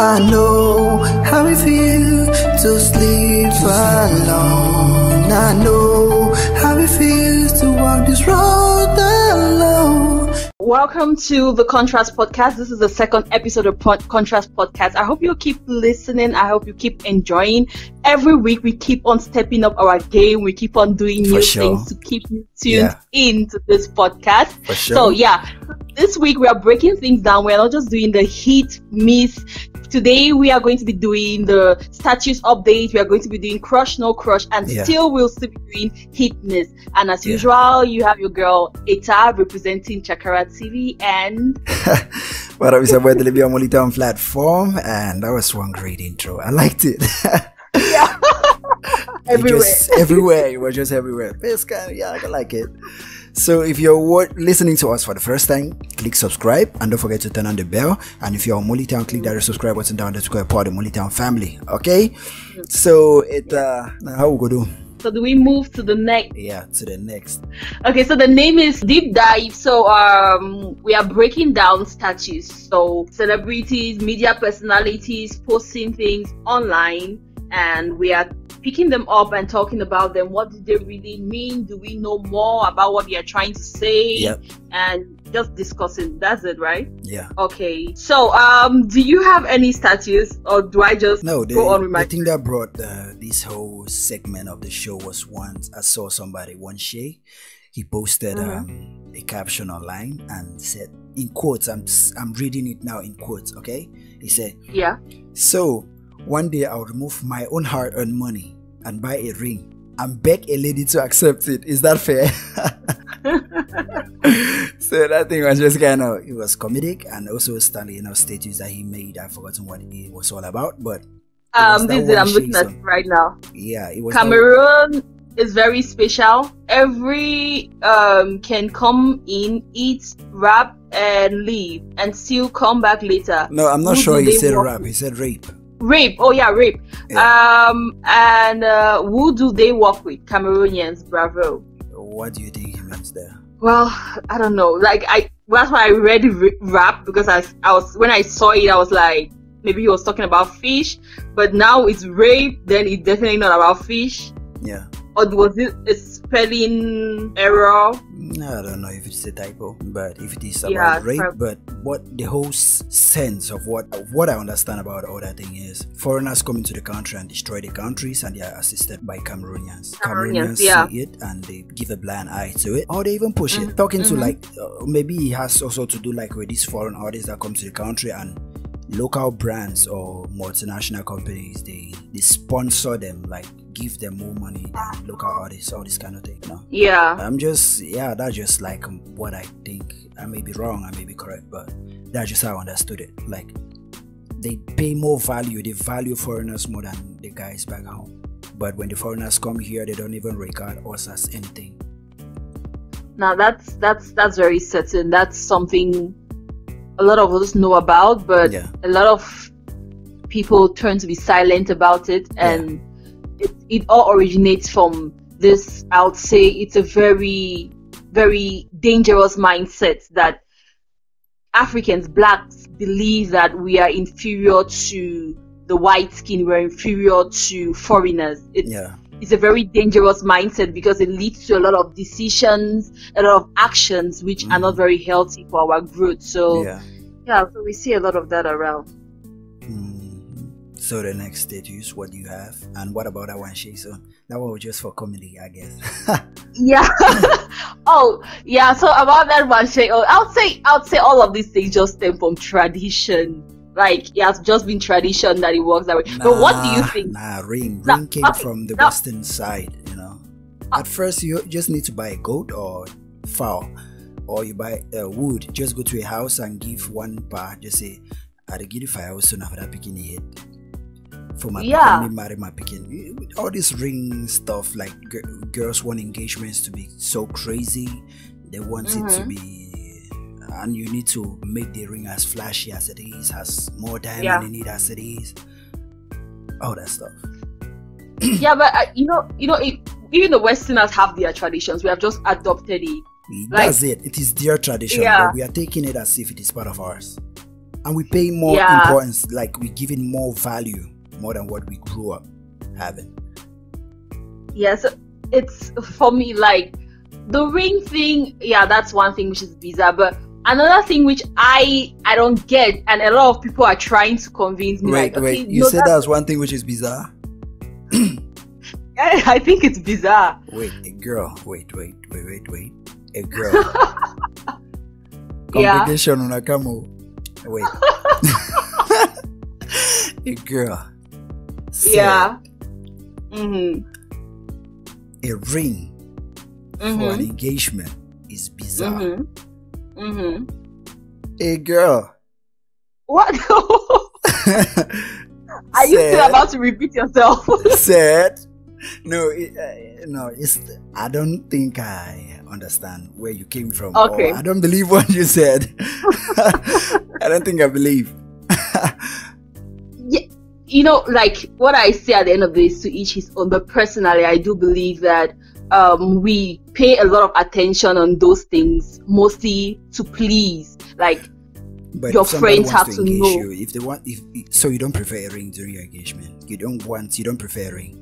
I know how it feels to sleep alone. I know how it feels to walk this road alone. Welcome to the Contrast Podcast. This is the second episode of Contrast Podcast. I hope you keep listening. I hope you keep enjoying. Every week we keep on stepping up our game. We keep on doing new things to keep you tuned into this podcast. For sure. So this week we are breaking things down. We're not just doing the hit, miss. Today we are going to be doing the status update. We are going to be doing crush, no crush, and we'll still be doing hit, miss. And as usual, you have your girl Eta representing Chakara TV and what up, it's about the Libya Molitown platform, and that was one great intro. I liked it. Everywhere. It was just everywhere. It's kind of, I like it. So if you're listening to us for the first time, click subscribe and don't forget to turn on the bell. And if you're on Molitown, click that subscribe button down there to become a part of the Molitown family. Okay? So how we go do? So do we move to the next? Yeah, to the next. Okay, so the name is Deep Dive. So we are breaking down statues. So celebrities, media personalities posting things online, and we are picking them up and talking about them. What do they really mean? Do we know more about what they are trying to say? Yep. And just discussing. That's it, right? Yeah. Okay. So do you have any statues, or do I just go on with my... The thing that brought this whole segment of the show was once I saw somebody, one Shay, he posted a caption online and said, in quotes, I'm reading it now in quotes, okay? He said, so one day I'll remove my own hard-earned money and buy a ring and beg a lady to accept it. Is that fair? So that thing was just kind of, it was comedic, and also Stanley, status that he made. I've forgotten what it was all about, but I'm looking at it right now. Yeah, it was. Cameroon is very special. Every can come in, eat, rap, and leave, and still come back later. No, I'm not sure he said rap. He said rape. Rape. Oh yeah, rape. Yeah. And who do they work with? Cameroonians. Bravo. What do you think he means there? Well, I don't know. Like that's why I read rap, because I was when I saw it, I was like, maybe he was talking about fish, but now it's rape. Then it's definitely not about fish. Yeah. Or was it a spelling error? No, I don't know if it's a typo, but if it is about rape, but what the whole sense of what I understand about all that thing is, foreigners come into the country and destroy the countries, and they are assisted by Cameroonians. Cameroonians see it and they give a blind eye to it, or they even push it. Talking to maybe it has also to do like with these foreign artists that come to the country, and local brands or multinational companies, they sponsor them, like give them more money than local artists, all this kind of thing, that's just like what I think. I may be wrong, I may be correct, but that's just how I understood it. Like, they pay more value, they value foreigners more than the guys back home, but when the foreigners come here, they don't even regard us as anything. Now that's very certain. That's something a lot of us know about, but a lot of people turn to be silent about it, and it all originates from this. I would say it's a very, very dangerous mindset that Africans, blacks, believe that we are inferior to the white skin, we're inferior to foreigners. It's a very dangerous mindset, because it leads to a lot of decisions, a lot of actions which are not very healthy for our growth. So so we see a lot of that around. So the next status, what do you have? And what about that one, Shayson? That one was just for comedy, I guess. So about that one, Shay, I would say all of these things just stem from tradition. Like, it has just been tradition that it works that way. But what do you think? Ring came from the western side, At first, you just need to buy a goat or fowl, or you buy wood. Just go to a house and give one bar. Just say, "I'll give you 5 soon after that picking it." For my marry my picking. All this ring stuff, like girls want engagements to be so crazy. They want it to be, and you need to make the ring as flashy as it is, has more diamond in it as it is. All that stuff. But even the Westerners have their traditions. We have just adopted it. That's it. It is their tradition, but we are taking it as if it is part of ours. And we pay more importance, like we give it more value, more than what we grew up having. Yeah, so it's, for me, like, the ring thing, yeah, that's one thing which is bizarre. But another thing which I don't get, and a lot of people are trying to convince me. Wait, you said that's one thing which is bizarre? I think it's bizarre. Wait, a girl. Wait. A girl. Congregation on a camel. Wait. A girl. Yeah. A ring for an engagement is bizarre. A girl. What? Are you still about to repeat yourself? Said. No, it's. I don't think I understand where you came from. Okay. I don't believe what you said. I don't think I believe. Yeah, you know, like what I say at the end of the day, to each his own. But personally, I do believe that we pay a lot of attention on those things, mostly to please. Like, but your friends have to know. If they want, so you don't prefer a ring during your engagement. You don't prefer a ring.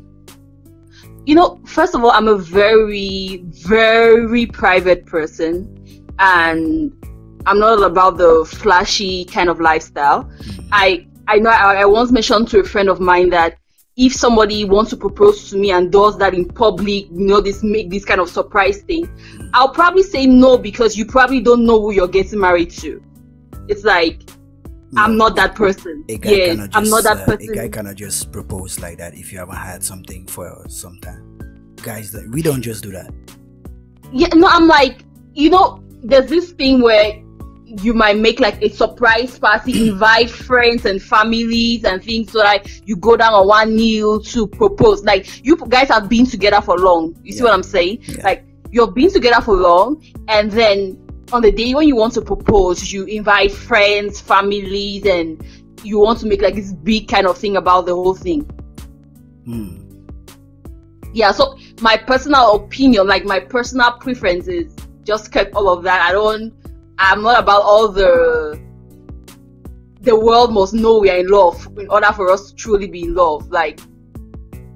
You know, first of all, I'm a very, very private person, and I'm not about the flashy kind of lifestyle. I know I once mentioned to a friend of mine that if somebody wants to propose to me and does that in public, you know, make this kind of surprise thing, I'll probably say no, because you probably don't know who you're getting married to. It's like, no, I'm not that person. I'm not that person. A guy cannot just propose like that if you haven't had something for some time. Guys, we don't just do that. Yeah, no, I'm like, you know, there's this thing where you might make like a surprise party, invite friends and families and things, so that you go down on one knee to propose. Like, you guys have been together for long. You see what I'm saying? Yeah. Like, you've been together for long, and then on the day when you want to propose, you invite friends, families, and you want to make like this big kind of thing about the whole thing. Yeah, so my personal opinion, like my personal preference is just cut all of that. I'm not about all the world must know we are in love in order for us to truly be in love. Like,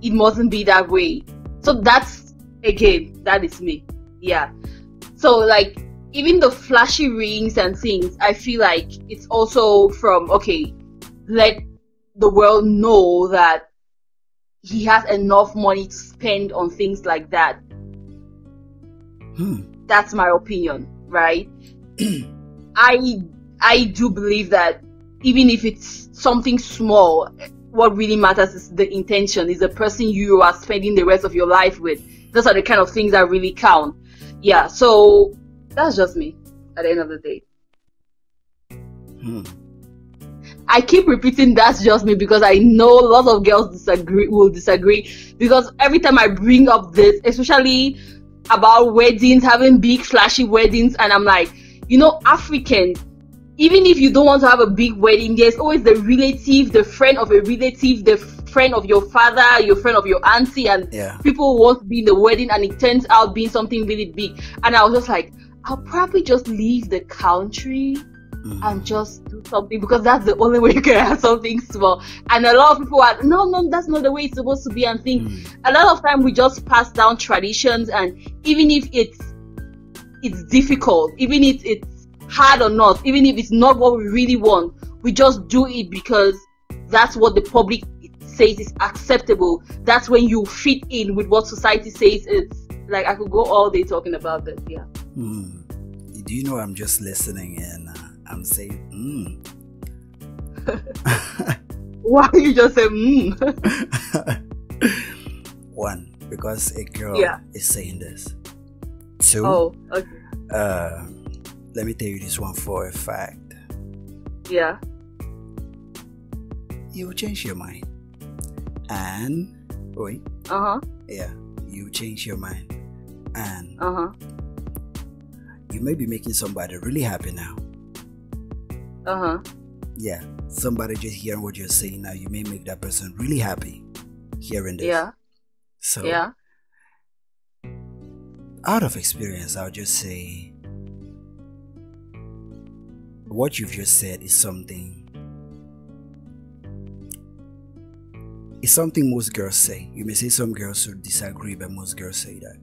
it mustn't be that way. So that's, again, that is me. Yeah. So like, even the flashy rings and things, I feel like it's also from, okay, let the world know that he has enough money to spend on things like that. That's my opinion, right? I do believe that even if it's something small, what really matters is the intention, is the person you are spending the rest of your life with. Those are the kind of things that really count. Yeah, so that's just me at the end of the day. I keep repeating that's just me because I know a lot of girls will disagree, because every time I bring up this, especially about weddings, having big flashy weddings, and I'm like, you know, Africans, even if you don't want to have a big wedding, there's always the relative, the friend of a relative, the friend of your father, your friend of your auntie, and people want to be in the wedding, and it turns out being something really big. And I was just like, I'll probably just leave the country and just do something, because that's the only way you can have something small. And a lot of people are, no, that's not the way it's supposed to be, and think a lot of time we just pass down traditions, and even if it's difficult, even if it's hard or not, even if it's not what we really want, we just do it because that's what the public says is acceptable. That's when you fit in with what society says is. Like, I could go all day talking about this. Yeah. Do you know, I'm just listening and I'm saying Why you just say One, because a girl is saying this. Two, okay. Let me tell you this one for a fact. Yeah. You will change your mind. And wait. Yeah, you change your mind. And you may be making somebody really happy now. Yeah. Somebody just hearing what you're saying now, you may make that person really happy hearing this. Yeah. So out of experience, I'll just say what you've just said is something. It's something most girls say. You may say some girls would disagree, but most girls say that.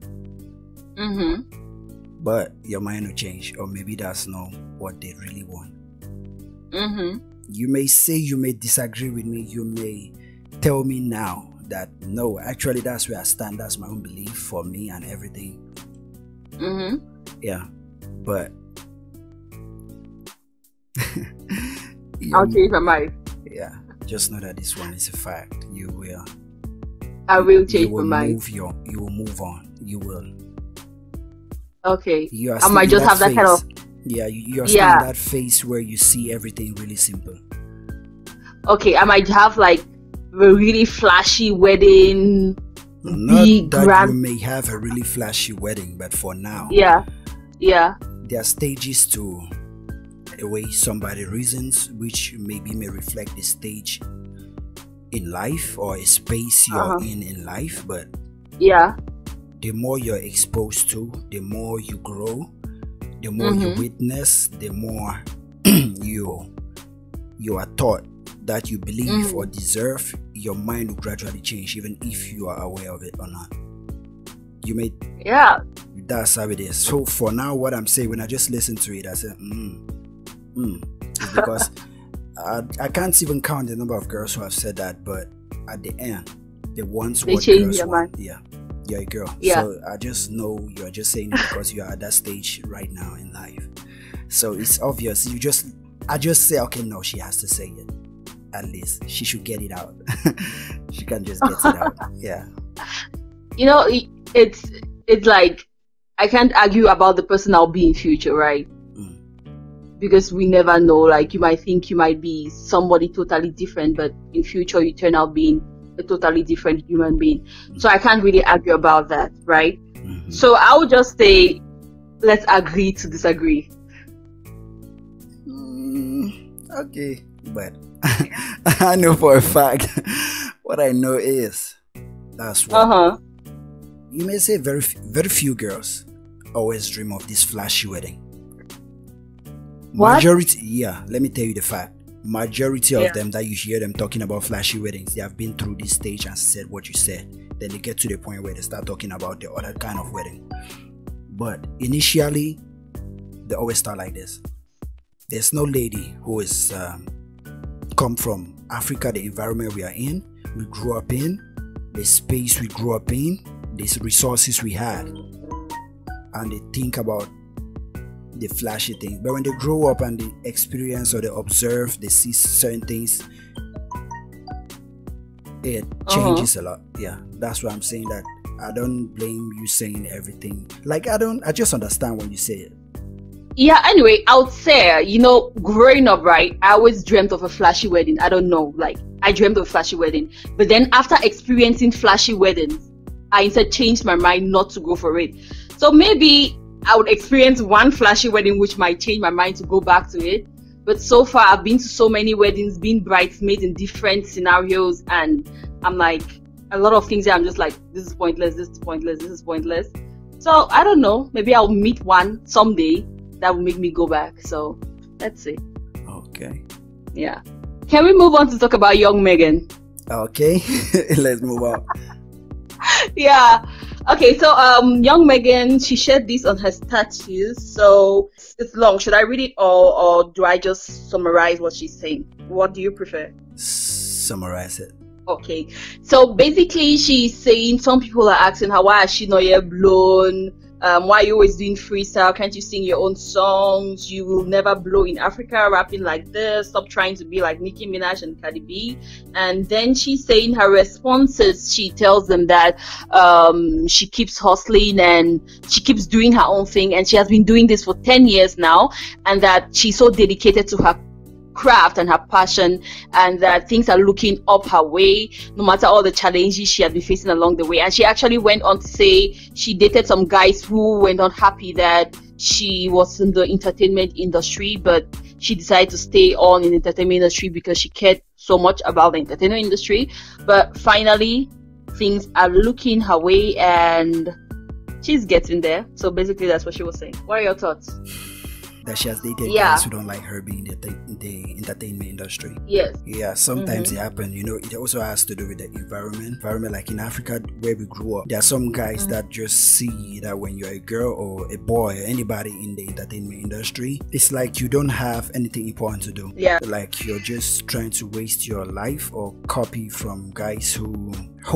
But your mind will change, or maybe that's not what they really want. You may say, you may disagree with me, you may tell me now that no, actually that's where I stand, that's my own belief for me and everything. Yeah, but I'll change my mind. Yeah, just know that this one is a fact. You will. I will change my mind. You will move on. You will. Okay. I might just have that kind of. Yeah, you're still in that phase where you see everything really simple. Okay, I might have like a really flashy wedding. Not that you may have a really flashy wedding, but for now. Yeah. There are stages to the way somebody reasons, which maybe may reflect the stage in life or a space you're in life. But the more you're exposed to, the more you grow, the more you witness, the more you are taught that you believe or deserve, your mind will gradually change, even if you are aware of it or not. You may, that's how it is. So for now, what I'm saying, when I just listen to it, I say, it's because I can't even count the number of girls who have said that, but at the end, the ones what girls want, you're a girl. So I just know you're just saying it because you are at that stage right now in life. So it's obvious. I just say, okay, no, she has to say it. At least she should get it out. She can't just get it out. Yeah. You know, it's like I can't argue about the person I'll be in future, right? Because we never know. Like, you might think you might be somebody totally different, but in future you turn out being a totally different human being. So I can't really argue about that, right? So I would just say, let's agree to disagree. Okay, but I know for a fact what I know is that's what you may say. Very few girls always dream of this flashy wedding. Majority, let me tell you the fact. Majority of them that you hear them talking about flashy weddings, they have been through this stage and said what you said. Then they get to the point where they start talking about the other kind of wedding. But initially, they always start like this. There's no lady who is come from Africa, the environment we are in, we grew up in, the space we grew up in, the resources we had, and they think about the flashy thing. But when they grow up and they experience or they observe, they see certain things, it changes a lot. Yeah, that's why I'm saying that I don't blame you saying everything. Like, I just understand when you say it. Yeah, anyway, out there, you know, growing up, right, I always dreamt of a flashy wedding. I don't know, like, I dreamt of a flashy wedding. But then after experiencing flashy weddings, I instead changed my mind not to go for it. So maybe I would experience one flashy wedding, which might change my mind to go back to it. But so far, I've been to so many weddings, been bridesmaids in different scenarios, and I'm like, a lot of things that I'm just like, this is pointless, this is pointless, this is pointless. So I don't know, maybe I'll meet one someday that will make me go back. So let's see. Okay. Yeah. Can we move on to talk about young Megan? Okay. Let's move on. Yeah. Okay, so young Megan, she shared this on her status. So it's long. Should I read it or do I just summarize what she's saying? What do you prefer? Summarize it. Okay. So basically she's saying some people are asking her, why is she not yet blown? Why are you always doing freestyle? Can't you sing your own songs? You will never blow in Africa rapping like this. Stop trying to be like Nicki Minaj and Cardi B. And then she's saying her responses, she tells them that she keeps hustling and she keeps doing her own thing, and she has been doing this for 10 years now, and that she's so dedicated to her craft and her passion, and that things are looking up her way no matter all the challenges she had been facing along the way. And she actually went on to say she dated some guys who were not happy that she was in the entertainment industry, but she decided to stay on in the entertainment industry because she cared so much about the entertainment industry. But finally things are looking her way and she's getting there. So basically that's what she was saying. What are your thoughts? that she has dated guys who don't like her being in the entertainment industry. Yes. Yeah, sometimes it happens. You know, it also has to do with the environment. Like in Africa where we grew up, there are some guys that just see that when you're a girl or a boy or anybody in the entertainment industry, it's like you don't have anything important to do. Yeah. Like you're just trying to waste your life or copy from guys who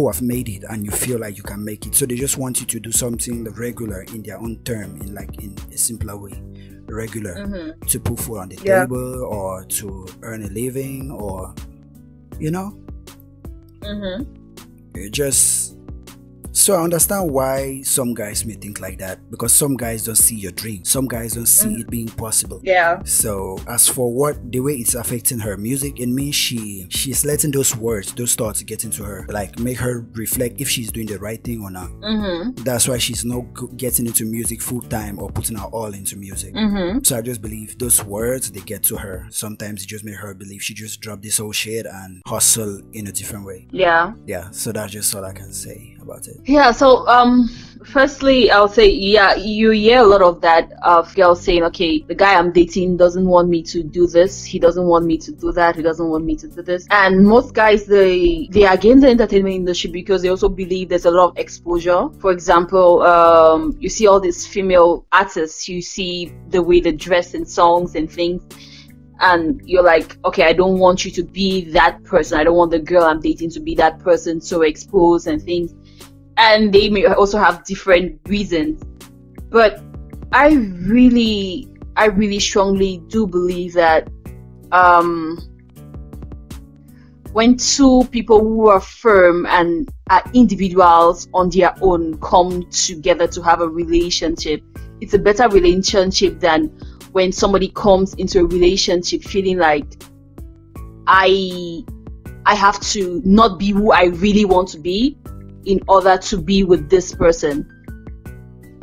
have made it, and you feel like you can make it. So they just want you to do something regular in their own term, in a simpler way. Regular to put food on the table or to earn a living, or it just. So I understand why some guys may think like that, because some guys don't see your dream. Some guys don't see it being possible. Yeah. So as for the way it's affecting her music, it means she's letting those words, those thoughts get into her, like make her reflect if she's doing the right thing or not. That's why she's not getting into music full time or putting her all into music. So I just believe those words, they get to her. Sometimes it just make her believe she just dropped this whole shit and hustle in a different way. Yeah. Yeah. So that's just all I can say about it. Yeah, so firstly, I'll say, yeah, you hear a lot of that, of girls saying, okay, the guy I'm dating doesn't want me to do this, he doesn't want me to do that, he doesn't want me to do this. And most guys, they are against the entertainment industry because they also believe there's a lot of exposure. For example, you see all these female artists, you see the way they dress in songs and things, and you're like, okay, I don't want you to be that person, I don't want the girl I'm dating to be that person, so exposed and things. And they may also have different reasons, but I really strongly do believe that when two people who are firm and are individuals on their own come together to have a relationship, it's a better relationship than when somebody comes into a relationship feeling like I have to not be who I really want to be in order to be with this person.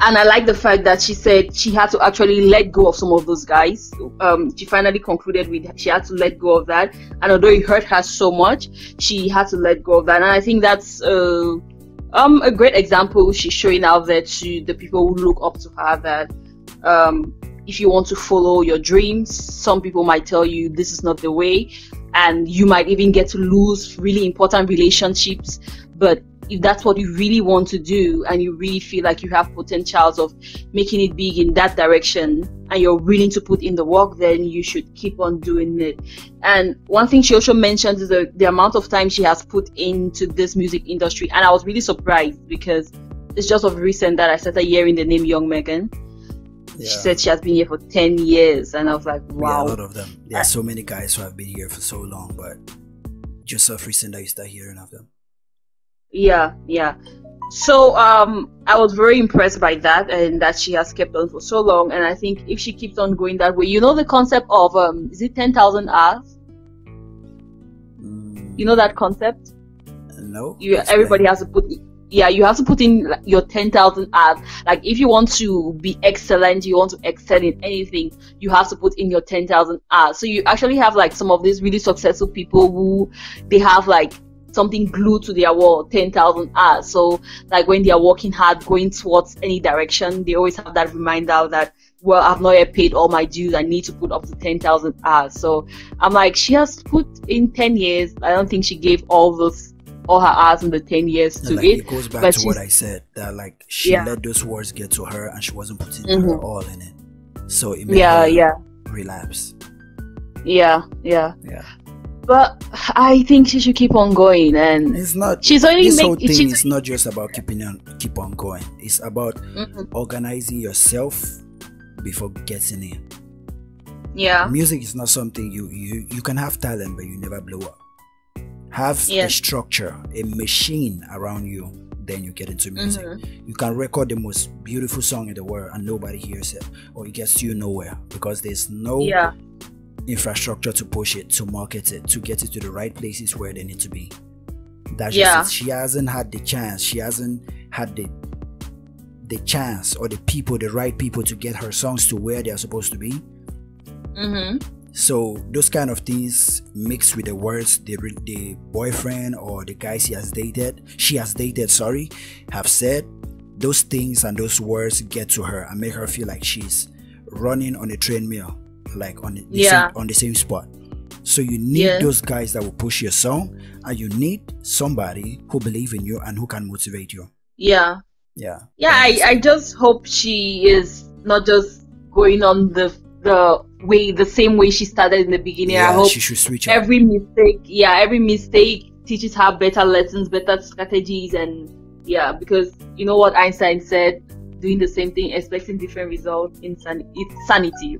And I like the fact that she said she had to actually let go of some of those guys. She finally concluded with she had to let go of that, and although it hurt her so much, she had to let go of that. And I think that's a great example she's showing out there to the people who look up to her, that if you want to follow your dreams, some people might tell you this is not the way, and you might even get to lose really important relationships. But if that's what you really want to do, and you really feel like you have potentials of making it big in that direction, and you're willing to put in the work, then you should keep on doing it. And one thing she also mentioned is the amount of time she has put into this music industry. And I was really surprised, because it's just of recent that I started hearing the name Young Megan. Yeah. She said she has been here for 10 years, and I was like, wow. Yeah, a lot of them. There are so many guys who have been here for so long, but just of recent that you start hearing of them. Yeah. So I was very impressed by that, and that she has kept on for so long. And I think if she keeps on going that way, you know the concept of is it 10,000 hours? You know that concept? No. Everybody has to put. Yeah, you have to put in your 10,000 hours. Like if you want to be excellent, you want to excel in anything, you have to put in your 10,000 hours. So you actually have like some of these really successful people who they have like something glued to their wall, 10,000 hours. So like when they are working hard, going towards any direction, they always have that reminder that, well, I've not yet paid all my dues, I need to put up to 10,000 hours. So I'm like, she has put in 10 years. I don't think she gave all her hours in the 10 years to like, it. It goes back to what I said, that like she let those words get to her, and she wasn't putting her all in it. So it made her relapse. Yeah. But I think she should keep on going, and it's not. She's only this whole thing is not just about keep on going. It's about organizing yourself before getting in. Yeah. Music is not something you can have talent, but you never blow up. Have a structure, a machine around you, then you get into music. You can record the most beautiful song in the world and nobody hears it, or it gets to you nowhere, because there's no infrastructure to push it, to market it, to get it to the right places where they need to be. That's just it. She hasn't had the chance. She hasn't had the chance or the right people to get her songs to where they're supposed to be. So those kind of things mixed with the words the boyfriend or the guys she has dated, have said, those things and those words get to her and make her feel like she's running on a treadmill, like on the same spot. So you need those guys that will push your song, and you need somebody who believe in you and who can motivate you. Yeah. I just hope she is not just going on the same way she started in the beginning. I hope she should switch every mistake teaches her better lessons, better strategies, and because you know what Einstein said, doing the same thing, expecting different results, insanity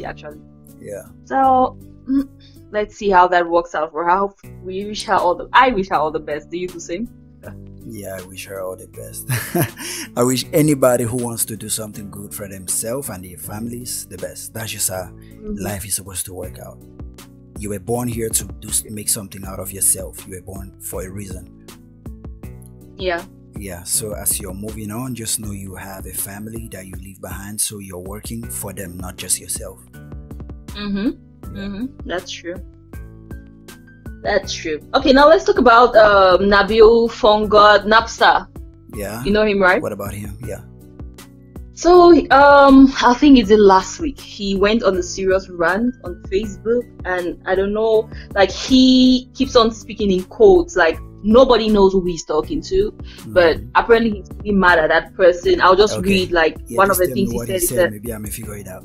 actually. Yeah. So let's see how that works out for her. I wish her all the best. Do you do the same? Yeah, I wish her all the best. I wish anybody who wants to do something good for themselves and their families the best. That's just how life is supposed to work out. You were born here to make something out of yourself. You were born for a reason. Yeah. Yeah, so as you're moving on, just know you have a family that you leave behind, so you're working for them, not just yourself. That's true. Okay, now let's talk about Nabil Fongod Napster. Yeah. You know him, right? What about him? Yeah. So, I think it's last week. He went on a serious rant on Facebook, and I don't know, like he keeps on speaking in quotes, like nobody knows who he's talking to, but apparently he's really mad at that person. I'll just read like one of the things he said. Maybe I may figure it out.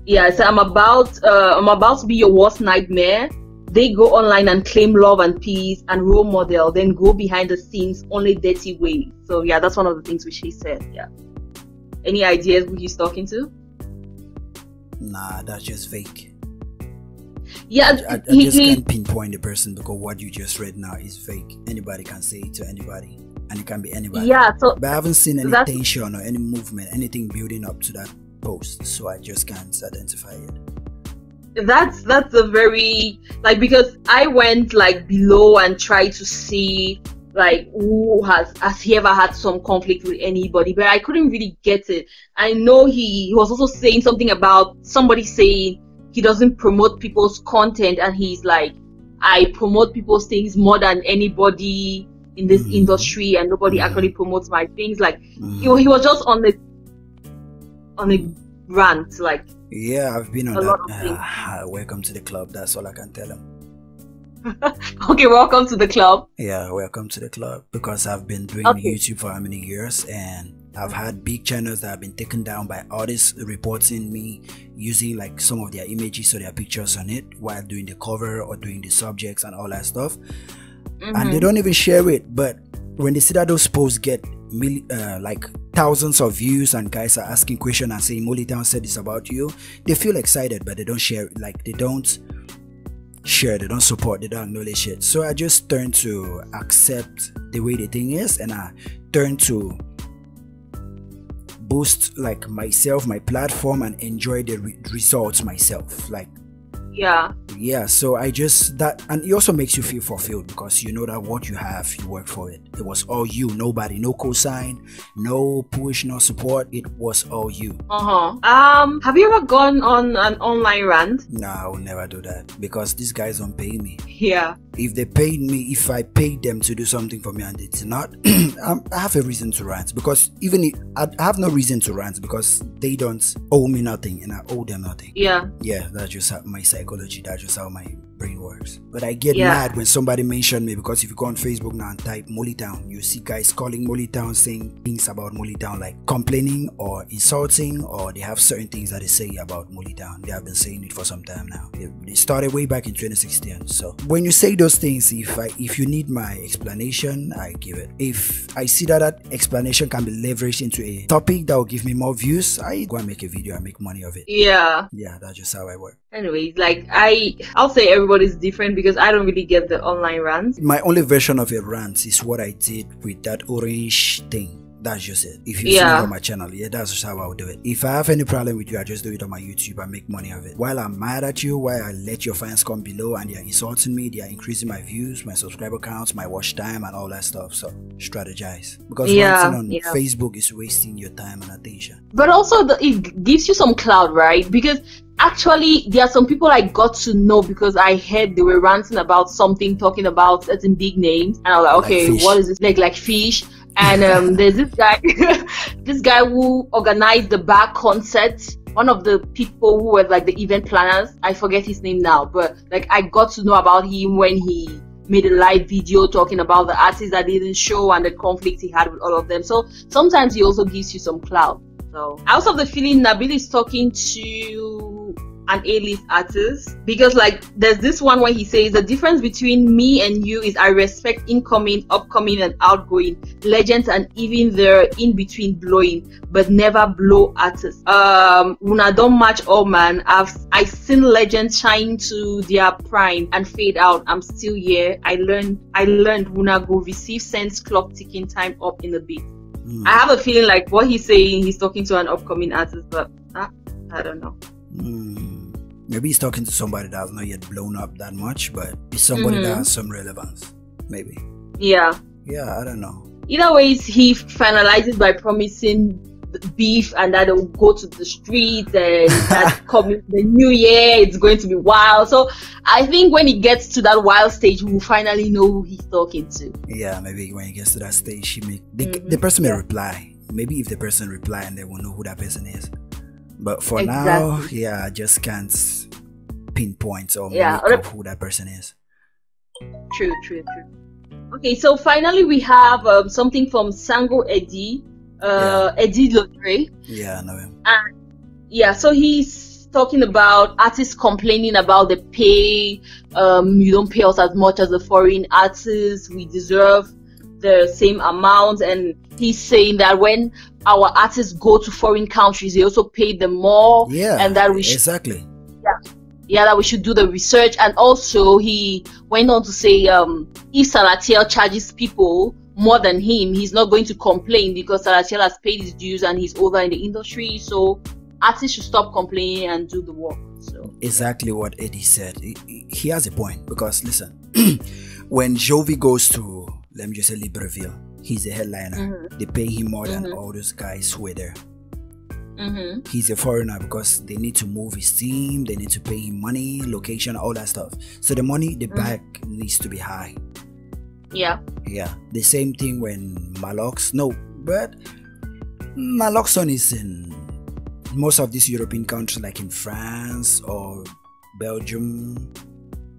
Yeah, so I'm about to be your worst nightmare. They go online and claim love and peace and role model, then go behind the scenes only dirty ways. So yeah, that's one of the things which he said. Yeah. Any ideas who he's talking to? Nah, that's just fake. Yeah, I just can't pinpoint the person because what you just read now is fake. Anybody can say it to anybody, and it can be anybody. Yeah, so but I haven't seen any tension or any movement, anything building up to that post, so I just can't identify it. That's a very, like, because I went like below and tried to see like who has he ever had some conflict with anybody, but I couldn't really get it. I know he was also saying something about somebody saying he doesn't promote people's content, and he's like, I promote people's things more than anybody in this industry, and nobody actually promotes my things. Like he was just on a rant, like. Yeah, I've been on that. Welcome to the club. That's all I can tell him. Okay, welcome to the club. Yeah, welcome to the club, because I've been doing YouTube for how many years, and I've had big channels that have been taken down by artists reporting me using like some of their images or their pictures on it while doing the cover or doing the subjects and all that stuff. And they don't even share it, but when they see that those posts get like thousands of views and guys are asking questions and saying Molitown said this about you, they feel excited, but they don't share it. Like they don't share, they don't support, they don't acknowledge it. So I just turn to accept the way the thing is, and I turn to boost like myself, my platform, and enjoy the results myself. Like yeah, so I just and it also makes you feel fulfilled, because you know that what you have, you work for it. It was all you, nobody, no cosign, no push, no support. It was all you. Have you ever gone on an online rant? No, I will never do that, because these guys don't pay me. Yeah. If they paid me, if I paid them to do something for me and it's not, I have a reason to rant, because even if I have no reason to rant, because they don't owe me nothing and I owe them nothing. Yeah, that's just how my psychology, that's just how my brain works. But I get mad when somebody mentioned me, because if you go on Facebook now and type Molitown, you see guys calling Molitown, saying things about Molitown, like complaining or insulting, or they have certain things that they say about Molitown. They have been saying it for some time now. They started way back in 2016. So when you say those things, if you need my explanation, I give it. If I see that explanation can be leveraged into a topic that will give me more views, I go and make a video and make money of it. Yeah, that's just how I work. Anyways, like I'll say everybody's different, because I don't really get the online rants. My only version of a rant is what I did with that orange thing. That's just it. If you see it on my channel, that's just how I would do it. If I have any problem with you, I just do it on my YouTube and make money of it. While I'm mad at you, while I let your fans come below and they're insulting me, they're increasing my views, my subscriber counts, my watch time, and all that stuff. So strategize, because ranting on Facebook is wasting your time and attention. But also it gives you some clout, right? Because actually there are some people I got to know because I heard they were ranting about something, talking about certain big names, and I was like, okay, what is this? Like fish. And there's this guy who organized the bar concert one of the people who were like the event planners. I forget his name now, but like I got to know about him when he made a live video talking about the artists that didn't show and the conflict he had with all of them. So sometimes he also gives you some clout. So I also have the feeling Nabil is talking to an A-list artist, because like there's this one where he says the difference between me and you is I respect incoming, upcoming and outgoing legends and even their in-between blowing, but never blow artists. When I don't match all man, I seen legends shine to their prime and fade out. I'm still here. I learned when I go receive sense clock ticking time up in a bit. I have a feeling like what he's saying, he's talking to an upcoming artist, but I don't know. Maybe he's talking to somebody that's not yet blown up that much, but it's somebody that has some relevance. Maybe. Yeah, I don't know. Either way, he finalizes by promising beef and that they'll go to the streets and that coming the new year, it's going to be wild. So I think when he gets to that wild stage, we'll finally know who he's talking to. Yeah, maybe when he gets to that stage, the person may reply. Maybe if the person reply and they will know who that person is. But for now, I just can't pinpoint or make up who that person is. True. Okay, so finally we have something from Sango Eddie, Eddie Lodre. Yeah, I know him. And so he's talking about artists complaining about the pay. You don't pay us as much as the foreign artists. We deserve the same amount, and he's saying that when our artists go to foreign countries, they also pay them more, and that we should that we should do the research. And also he went on to say if Salatiel charges people more than him, he's not going to complain because Salatiel has paid his dues and he's over in the industry, so artists should stop complaining and do the work. So exactly what Eddie said. He has a point, because listen, when Jovi goes to, let me just say, Libreville, he's a headliner. They pay him more than all those guys who were there. He's a foreigner because they need to move his team, they need to pay him money, location, all that stuff. So the money, the bag needs to be high. Yeah. The same thing when Malox. No, but Maloxon is in most of these European countries, like in France or Belgium.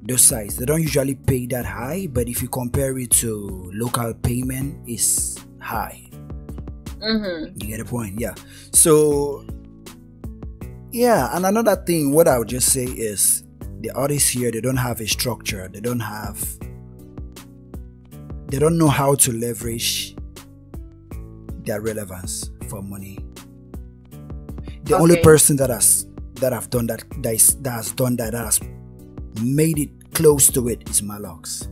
Those sites, they don't usually pay that high, but if you compare it to local payment, it's high. You get the point? So and another thing, what I would just say is the artists here, they don't have a structure. They don't know how to leverage their relevance for money. The only person that has made it close to it is Malox.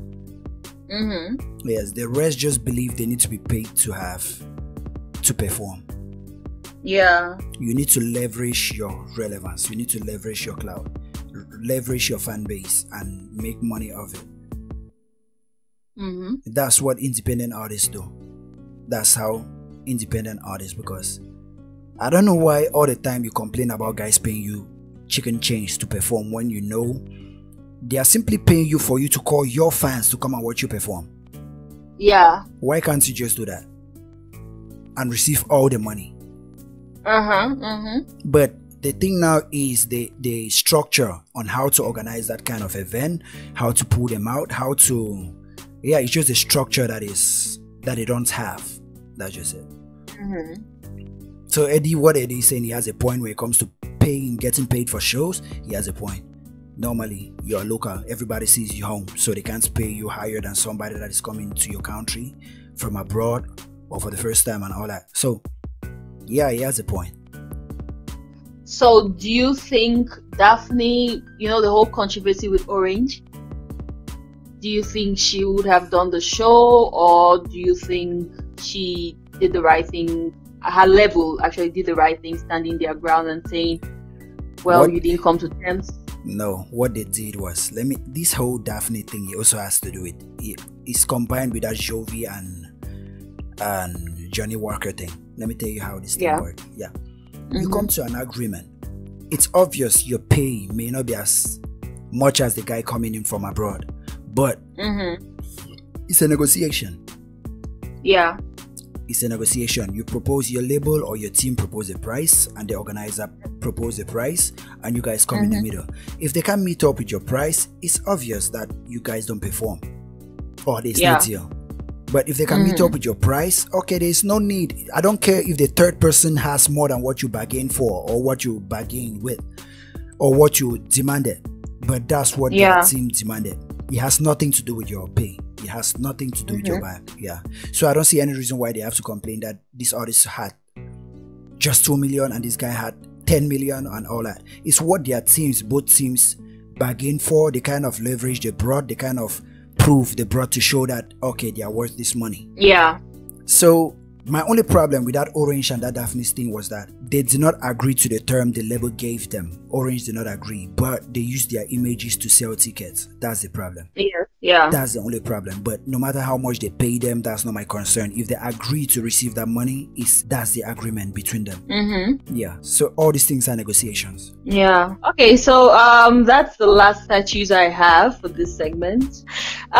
Yes, the rest just believe they need to be paid to perform. You need to leverage your relevance, you need to leverage your clout, leverage your fan base and make money of it. That's what independent artists do. That's how independent artists, because I don't know why all the time you complain about guys paying you chicken change to perform when you know they are simply paying you for you to call your fans to come and watch you perform. Why can't you just do that and receive all the money? But the thing now is the structure on how to organize that kind of event, how to pull them out, how to it's just a structure that they don't have. That's just it. So what Eddie is saying, he has a point when it comes to getting paid for shows. He has a point. Normally you're local, everybody sees you home, so they can't pay you higher than somebody that is coming to your country from abroad or for the first time and all that. So he has a point. So do you think Daphne, the whole controversy with Orange, do you think she would have done the show, or do you think she did the right thing? Her level actually did the right thing, standing their ground and saying, you didn't come to terms? No, what they did was, this whole Daphne thing, it also has to do with, it's combined with that Jovi and Johnny Walker thing. Let me tell you how this thing works. You come to an agreement. It's obvious your pay may not be as much as the guy coming in from abroad, but it's a negotiation. It's a negotiation. You propose your label or your team propose a price, and the organizer propose a price, and you guys come in the middle. If they can't meet up with your price, it's obvious that you guys don't perform or there's no deal. But if they can meet up with your price, okay, there's no need. I don't care if the third person has more than what you bargained for or what you bargained with or what you demanded. But that's what the team demanded. It has nothing to do with your pay. It has nothing to do with your bag. Yeah. So I don't see any reason why they have to complain that this artist had just 2 million and this guy had 10 million and all that. It's what their teams, both teams, bargained for, the kind of leverage they brought, the kind of proof they brought to show that, okay, they are worth this money. Yeah. So my only problem with that Orange and that Daphne's thing was that they did not agree to the term the label gave them. Orange did not agree, but they used their images to sell tickets. That's the problem. Yeah. That's the only problem. But no matter how much they pay them, that's not my concern. If they agree to receive that money, that's the agreement between them. Yeah. So all these things are negotiations. Yeah. Okay. So that's the last statues I have for this segment.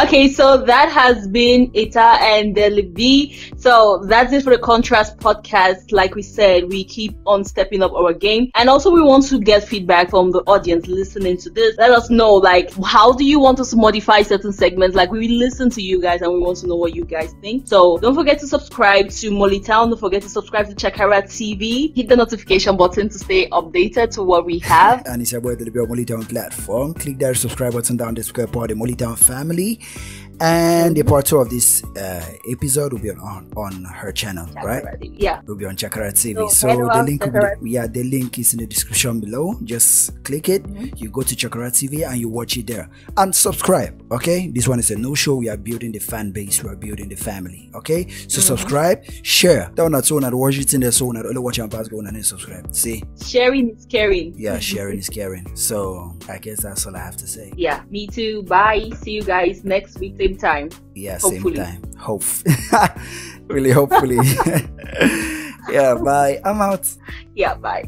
Okay. So that has been Ita and Delibi. So that's it for the Contrast podcast. Like we said, we keep on stepping up our game, and also we want to get feedback from the audience listening to this. Let us know, like, how do you want us to modify certain segments? Like, we listen to you guys and we want to know what you guys think. So don't forget to subscribe to Molly Town. Don't forget to subscribe to Chakara TV. Hit the notification button to stay updated to what we have. And it's your boy Delibi on Molly Town platform. Click that subscribe button down the square part of the Molly Town family. And the part 2 of this episode will be on her channel, Chakara right? TV. Yeah, will be on Chakara TV. So the link will be, the link is in the description below. Just click it. You go to Chakara TV and you watch it there. And subscribe, okay? This one is a no show. We are building the fan base. We are building the family, okay? So subscribe, share. That one not so not watch it in there, so not only watch and pass go and then subscribe. See? Sharing is caring. Yeah, sharing is caring. So I guess that's all I have to say. Yeah, me too. Bye. See you guys next week, same time. Yeah, hopefully. Same time. Really, hopefully. Yeah, bye. I'm out. Yeah, bye.